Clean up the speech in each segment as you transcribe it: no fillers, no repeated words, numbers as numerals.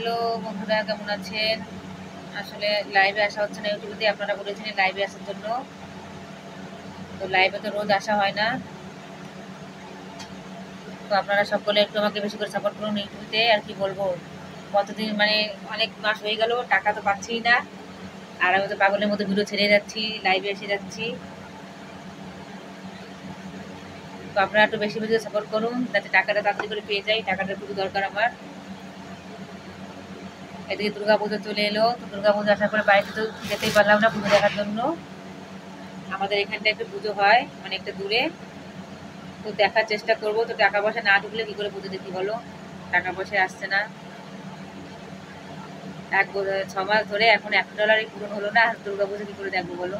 Hello বন্ধুরা, কেমন আছেন? আসলে লাইভে আসা হচ্ছে না ইউটিউবে, আপনারা বলেছিলেন লাইভে আসার জন্য। তো লাইভে তো রোজ আসা হয় না। তো আপনারা সকলে একটু আমাকে বেশি করে সাপোর্ট করুন ইউটিউবে। আর কি বলবো, কতদিন মানে অনেক মাস হয়ে গেল, টাকা তো পাচ্ছিই না। আর আমি তো পাগলের মতো ভিডিও ছেড়ে যাচ্ছি, লাইভে এসে যাচ্ছি। তো আপনারা একটু বেশি বেশি সাপোর্ট করুন যাতে টাকাটা তাড়াতাড়ি করে পেয়ে যাই। টাকাটা খুবই দরকার আমার। এদিকে দুর্গাপুজো চলে এলো, তো দুর্গাপুজো আসার পরে বাড়িতে তো যেতেই পারলাম না পুজো দেখার জন্য। আমাদের এখানটা একটু পুজো হয় মানে একটা দূরে। তো দেখার চেষ্টা করবো। তো টাকা পয়সা না ঢুকলে কি করে পুজো দেখি বলো? টাকা পয়সা আসছে না। 6 মাস ধরে এখন $1 পূরণ হলো না, দুর্গা পুজো কি করে দেখবো বলো?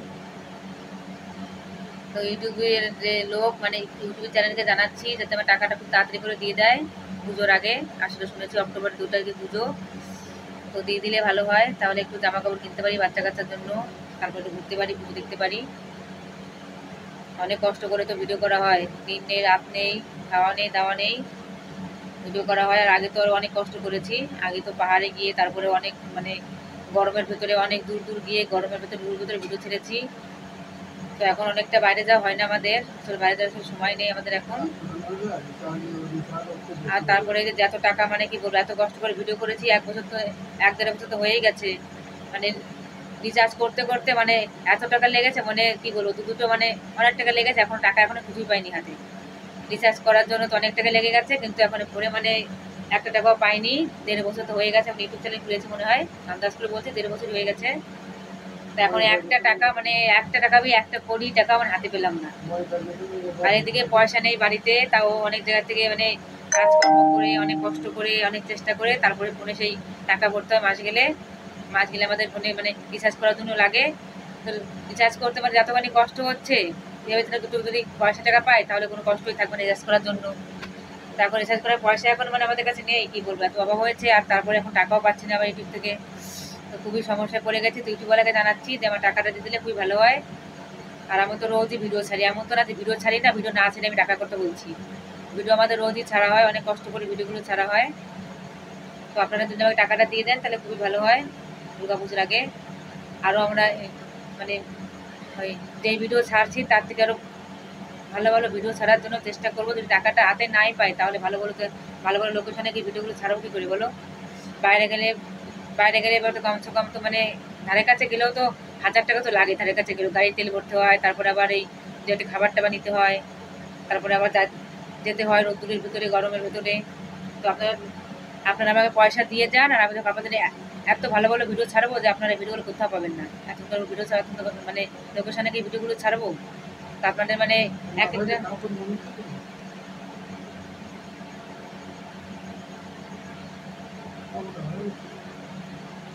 তো ইউটিউবের যে লোক মানে ইউটিউবের চ্যানেলকে জানাচ্ছি যাতে আমার টাকাটা খুব তাড়াতাড়ি করে দিয়ে দেয় পুজোর আগে। আসলে শুনেছি অক্টোবর 2 তারিখে পুজো। তো দিয়ে দিলে ভালো হয়, তাহলে একটু জামা কাপড় কিনতে পারি বাচ্চা কাচ্চার জন্য, তারপর একটু ঘুরতে পারি, পুজো দেখতে পারি। অনেক কষ্ট করে তো ভিডিও করা হয়, দিন নেই রাত নেই, খাওয়া নেই দাওয়া নেই, ভিডিও করা হয়। আর আগে তো আর অনেক কষ্ট করেছি। আগে তো পাহাড়ে গিয়ে তারপরে অনেক মানে গরমের ভেতরে অনেক দূর দূর গিয়ে গরমের ভেতরে দূর ভেতরে ভিডিও ছেড়েছি। তো এখন অনেকটা বাইরে যাওয়া হয় না আমাদের, আসলে বাইরে যাওয়ার সময় নেই আমাদের এখন। আর তারপরে যে এত টাকা মানে কি বলবো, এত কষ্ট করে ভিডিও করেছি, 1 বছর তো 1-1.5 বছর তো হয়েই গেছে। মানে রিচার্জ করতে করতে মানে এত টাকা লেগেছে, মানে কি বলবো, দুটো মানে অনেক টাকা লেগেছে। এখন টাকা এখনো কিছুই পাইনি হাতে। রিচার্জ করার জন্য তো অনেক টাকা লেগে গেছে, কিন্তু এখন পরে মানে একটা টাকাও পাইনি। 1.5 বছর তো হয়ে গেছে, আমি ইউটিউব চ্যানেল খুলেছি মনে হয়, আন্দাজ করে বলছি 1.5 বছর হয়ে গেছে। তো এখন একটা টাকা মানে একটা টাকা আমি 1 কোটি টাকা আমার হাতে পেলাম না। আর এদিকে পয়সা নেই বাড়িতে, তাও অনেক জায়গা থেকে মানে কাজকর্ম করে অনেক কষ্ট করে অনেক চেষ্টা করে তারপরে ফোনে সেই টাকা ভরতে হয় মাস গেলে আমাদের ফোনে মানে রিচার্জ করার জন্য লাগে। তো রিচার্জ করতে মানে যতখানি কষ্ট হচ্ছে, ভেবেছিলাম দুটো যদি পয়সা টাকা পাই তাহলে কোনো কষ্টই থাকবে না রিচার্জ করার জন্য। তারপর রিচার্জ করার পয়সা এখন মানে আমাদের কাছে নেই, কি বলবো, এত অভাব হয়েছে। আর তারপরে এখন টাকাও পাচ্ছি না আবার ইউটিউব থেকে। তো খুবই সমস্যায় পড়ে গেছি। তো ইউটিউবওয়ালাকে জানাচ্ছি যে আমার টাকাটা দিয়ে দিলে খুবই ভালো হয়। আর আমি তো রোজই ভিডিও ছাড়ি, এমন তো না যে ভিডিও ছাড়ি না, ভিডিও না ছেড়ে আমি টাকা করতে বলছি। ভিডিও আমাদের রোজই ছাড়া হয়, অনেক কষ্ট করে ভিডিওগুলো ছাড়া হয়। তো আপনারা যদি আমাকে টাকাটা দিয়ে দেন তাহলে খুবই ভালো হয় দুর্গাপুজোর আগে। আরও আমরা মানে ওই যেই ভিডিও ছাড়ছি তার থেকে আরও ভালো ভালো ভিডিও ছাড়ার জন্য চেষ্টা করবো। যদি টাকাটা হাতে নাই পাই তাহলে ভালো ভালো ভালো লোকেশনে গিয়ে ভিডিওগুলো ছাড়াবো কী করে বলো? বাইরে গেলে এবার তো কমসে কম তো মানে ধারে কাছে গেলেও তো 1000 টাকা তো লাগে। ধারে কাছে গেলেও গাড়ি তেল ভরতে হয়, তারপরে আবার এই যেটা খাবার টাবার নিতে হয়, তারপরে আবার যেতে হয় রোদ্দুরের ভিতরে গরমের ভিতরে। তো আপনারা আমাকে পয়সা দিয়ে যান, আর আমি তো আপনাদের এত ভালো ভালো ভিডিও ছাড়বো যে আপনারা ভিডিওগুলো কোথাও পাবেন না। এত সুন্দর ভিডিও ছাড়া মানে লোকেশনে গিয়ে ভিডিওগুলো ছাড়বো। তো আপনাদের মানে এক একটা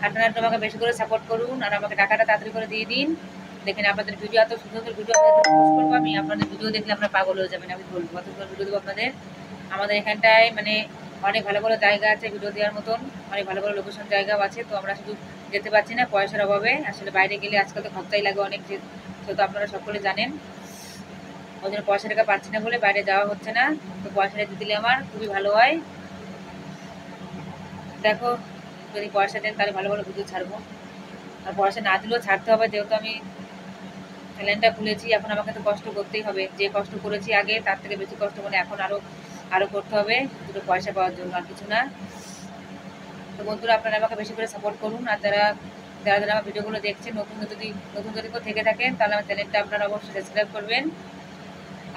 আপনারা একটু আমাকে বেশি করে সাপোর্ট করুন আর আমাকে টাকাটা তাড়াতাড়ি করে দিয়ে দিন। দেখেন আপনাদের ভিডিও এত সুন্দর সুন্দর ভিডিও পোস্ট করবো আমি, আপনাদের ভিডিও দেখলে আপনারা পাগল হয়ে যাবেন। আমি বলবো কত সুন্দর ভিডিও দেবো আপনাদের। আমাদের এখানটায় মানে অনেক ভালো ভালো জায়গা আছে ভিডিও দেওয়ার মতন, অনেক ভালো ভালো লোকেশন জায়গাও আছে। তো আমরা শুধু যেতে পারছি না পয়সার অভাবে। আসলে বাইরে গেলে আজকাল তো খরচাই লাগে অনেক, যেহেতু আপনারা সকলে জানেন। ওই জন্য পয়সা টাকা পাচ্ছি না বলে বাইরে যাওয়া হচ্ছে না। তো পয়সাটা দিয়ে দিলে আমার খুবই ভালো হয়। দেখো, যদি পয়সা দেন তাহলে ভালো ভালো ভিডিও ছাড়বো। আর পয়সা না দিলেও ছাড়তে হবে, যেহেতু আমি চ্যানেলটা খুলেছি। এখন আমাকে তো কষ্ট করতেই হবে, যে কষ্ট করেছি আগে তার থেকে বেশি কষ্ট মানে এখন আরও আরও করতে হবে দুটো পয়সা পাওয়ার জন্য, আর কিছু না। তো বন্ধুরা, আপনারা আমাকে বেশি করে সাপোর্ট করুন। আর যারা যারা যারা আমার ভিডিওগুলো দেখছেন, নতুন যদি কেউ থেকে থাকেন তাহলে আমার চ্যানেলটা আপনারা অবশ্যই সাবস্ক্রাইব করবেন।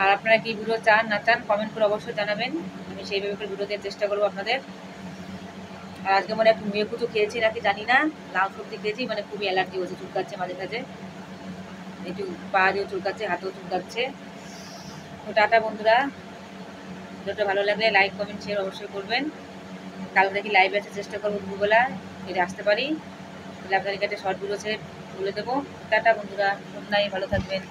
আর আপনারা কি ভিডিও চান না চান কমেন্ট করে অবশ্যই জানাবেন, আমি সেইভাবে করে ভিডিও দেওয়ার চেষ্টা করবো আপনাদের। আর আজকে মানে একটু মেয়ে কুচু খেয়েছি নাকি জানি না, লাউ সবজি খেয়েছি, মানে খুবই অ্যালার্জি হয়েছে, চুলকাচ্ছে মাঝে মাঝে, একটু পা দিয়েও চুলকাচ্ছে, হাতেও চুলকাচ্ছে। তো টাটা বন্ধুরা, ভিডিওটা ভালো লাগলে লাইক কমেন্ট শেয়ার অবশ্যই করবেন। কাল দেখি লাইভে আসার চেষ্টা করবো দুপুরবেলা, যদি আসতে পারি তাহলে আপনাদেরকে একটা শর্ট ভিডিও ছেড়ে বলে দেবো। টাটা বন্ধুরা, গুড নাইট, ভালো থাকবেন।